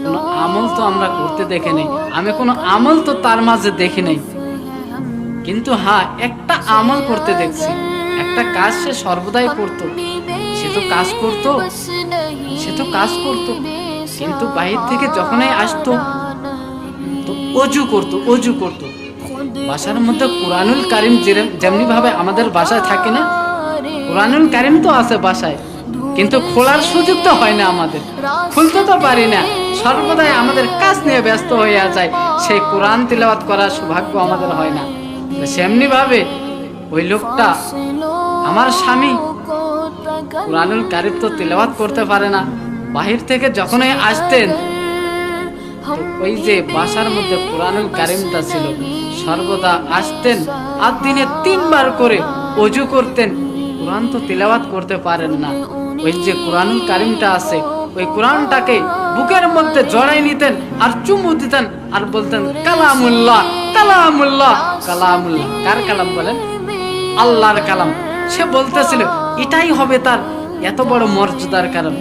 কোনো আমল তো আমরা করতে দেখি নাই, আমি কোনো আমল তো তার মাঝে দেখি নাই। কিন্তু হ্যাঁ, একটা আমল করতে দেখছি, একটা কাজ সে সর্বদাই করতো। সে তো কাজ করতো, কিন্তু বাহির থেকে যখনই আসতো তো অজু করতো। বাসার মধ্যে কোরআনুল কারিম যেমনি ভাবে আমাদের বাসায় থাকে না, কোরআনুল কারিম তো আছে বাসায়, কিন্তু খোলার সুযোগ তো হয় না, আমাদের খুলতে তো পারি না। সর্বদাই আমাদের কাজ নিয়ে ব্যস্ত হইয়া যায়, সেই কোরআন তিলাওয়াত করার সৌভাগ্য আমাদের হয় না। সেমনি ভাবে ওই লোকটা, আমার স্বামী, কোরআনুল কারিম তো তিলাওয়াত করতে পারে না। বাহির থেকে যখনই আসতেন, ওই যে বাসার মধ্যে কোরআনুল কারিমটা ছিল, সর্বদা আসতেন আর দিনে 3 বার করে ওযু করতেন। কোরআন তো তিলাওয়াত করতে পারেন না, ওই যে কোরআনুল কারিমটা আছে, ওই কোরআনটাকে বুকের মধ্যে জড়াই নিতেন আর চুমু দিতেন আর বলতেন কালামুল্লাহ কালামুল্লাহ কালামুল্লাহ। কার কালাম বলেন? আল্লাহর কালাম। সে বলতেছিল এটাই হবে তার এত বড় মর্যাদার কারণ।